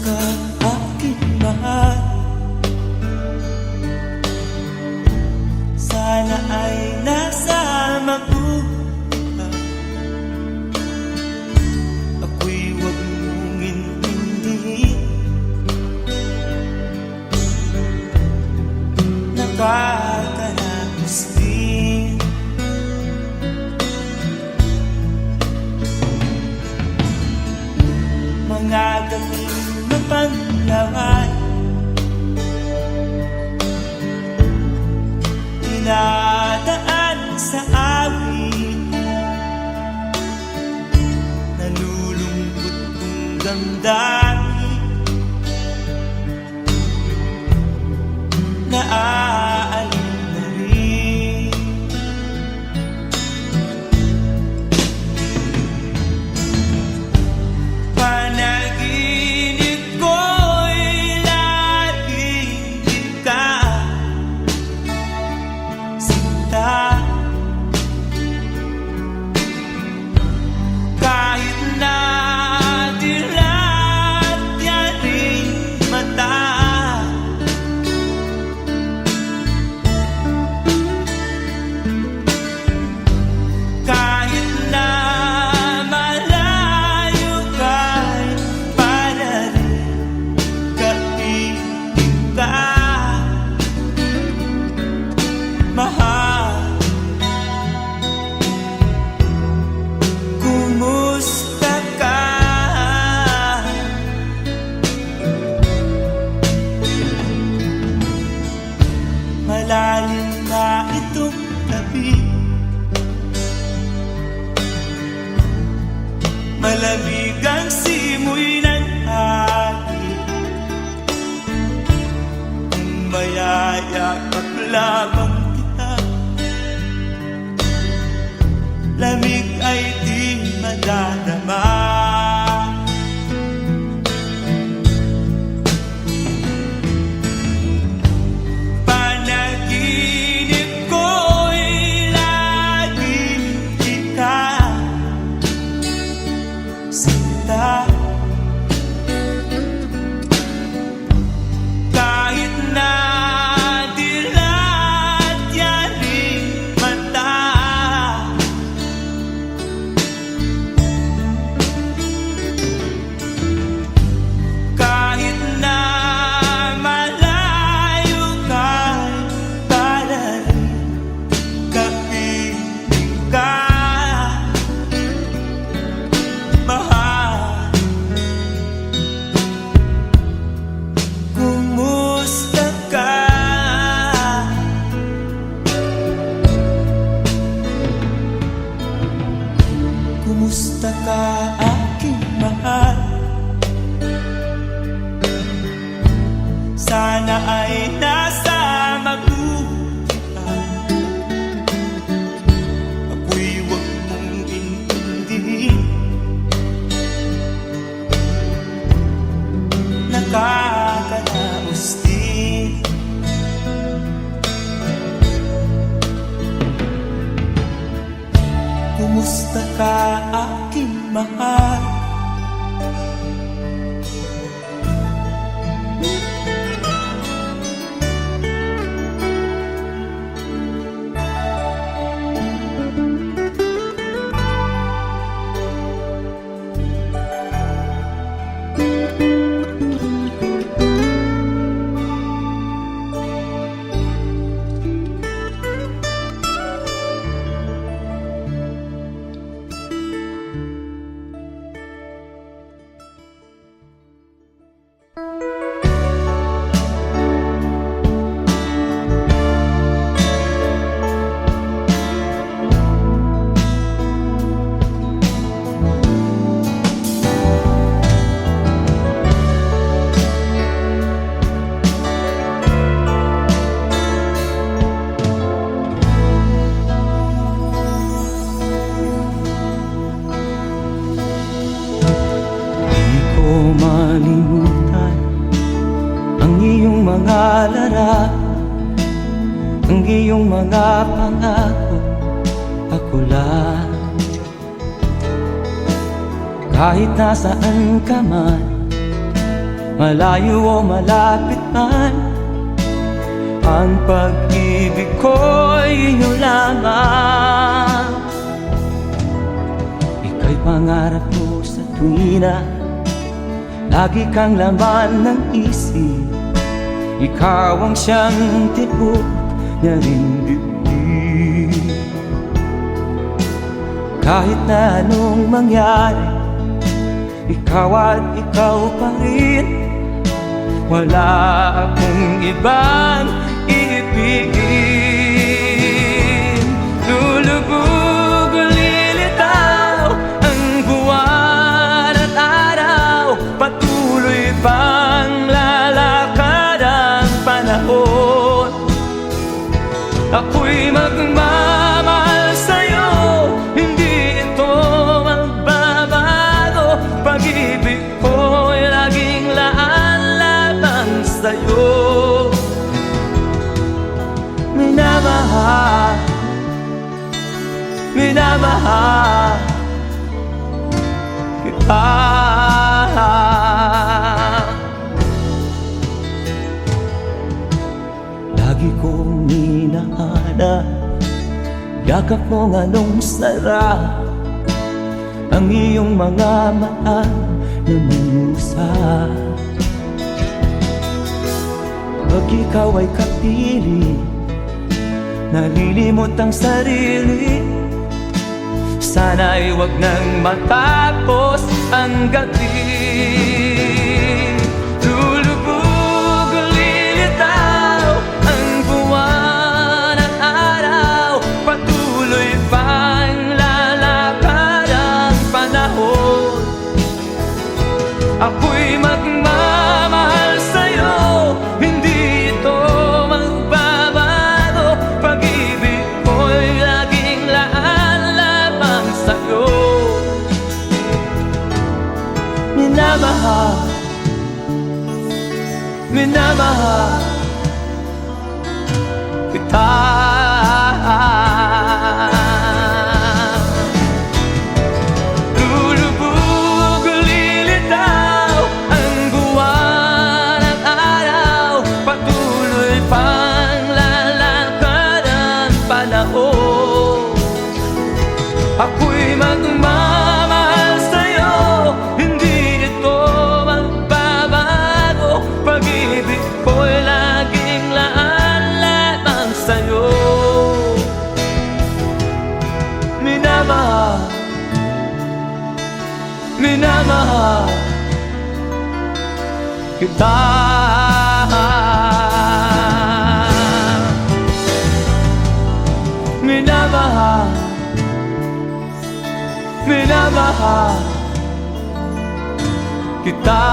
ka, aking mahal. Sana ay nasa mabuti ka. Ako'y huwag mong intindihin. Nakakaraos din. Mga gawin na panlawan, dinadaan sa awit, nalulungkot kong damdamin, naaalala na rin. Panaginip ko'y laging ikaw, sinta. Kahit na dilat yaring mata, kahit na malayo ka'y para rin kaibig ka, mahal. Kumusta ka? Malalim na itong gabi, malamig ang simoy ng hangin, kung mayayakap lamang kita, lamig ay di madadama. Panaginip ko'y laging ikaw, sinta. Kahit na dilat yaring mata, kahit na malayo ka'y para rin kaibig ka, mahal. Kumusta ka? Kumusta ka, aking mahal? Sana ay nasa mabuti ka. Ako'y huwag mong intindihin. Nakakaraos din. Kumusta ka, aking mahal? Malimutan ang iyong mga larawan, ang iyong mga pangako. Ako lang, kahit nasaan ka man, malayo o malapit man, ang pag-ibig ko'y inyo lamang. Ika'y pangarap ko sa tuwina, lagi kang laman ng isip. Ikaw ang siyang tibok niya rin dibdib. Kahit na anong mangyari, ikaw at ikaw pa rin. Wala akong ibang iibigin. Lulubog o lilitaw ang buwan at araw, patuloy pang lalakad ang panahon. Ako'y magmamahal sa'yo, hindi ito magbabago. Pag-ibig ko'y laging laan lamang sa'yo. Minamahal, minamahal kita. Lagi kong hinahanap yakap mong anong sarap, ang iyong mga mata na minusap. Pag ikaw ay kapiling, nalilimot ang sarili. Sana'y wag nang matapos ang gabi. Lulubog o lilitaw ang buwan at araw, patuloy pang lalakad ang panahon. Ako'y magmamahal sa'yo, hindi ito magbabago. Pag-ibig ko'y laging laan lamang sa'yo. Minamahal, minamahal kita. Lulubog o lilitaw ang buwan at araw, patuloy pang lalakad ang panahon. Ako'y magmamahal sa'yo, hindi ito magbabago. Pag-ibig ko'y laging laan lamang sa'yo. Minamahal, minamahal kita. Minamahal, minamahal kita.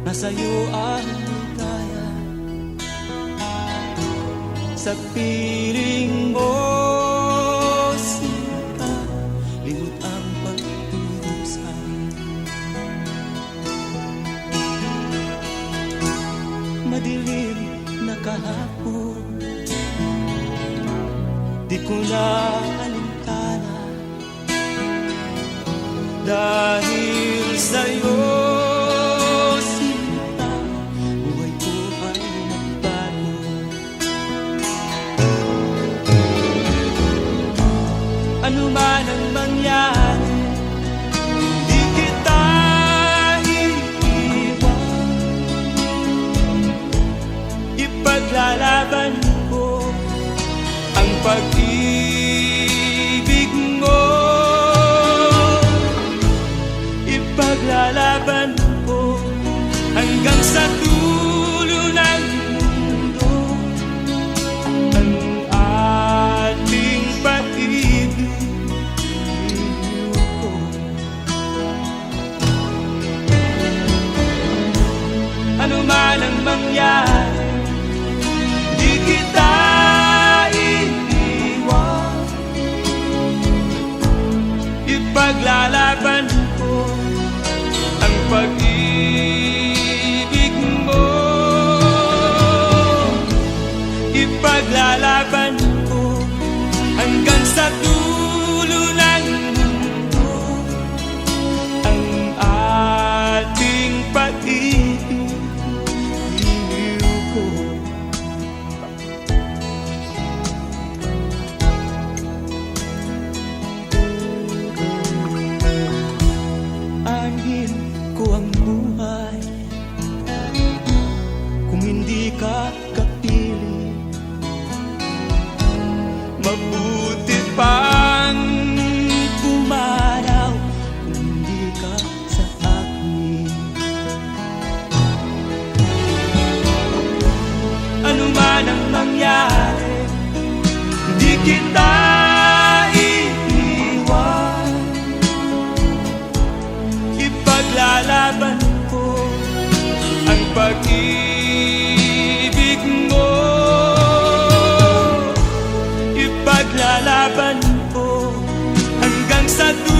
Nasa'yo ang ligaya, sa piling mo sinta, limot ang pagdurusa. Madilim na kahapon, di ko na alintana, dahil sa'yo ano man ang mangyari, di kita iiwan. Ipaglalaban ko ang pag-ibig mo. Ipaglalaban ko hanggang sa dulo ng mundo ang ating pag-ibig. Ipaglalaban ko ang pag-ibig mo. Ipaglalaban ko hanggang sa dulo ng mundo ang ating pag-ibig ko. Anhin ko ang buhay kung hindi ka kapiling. Mabuti pang pumaraw kung hindi ka sa akin. Ano man ang mangyari, hindi kita iiwan. Ipaglalaban ko ang pag-ibig mo. Ipaglalaban ko hanggang sa dulo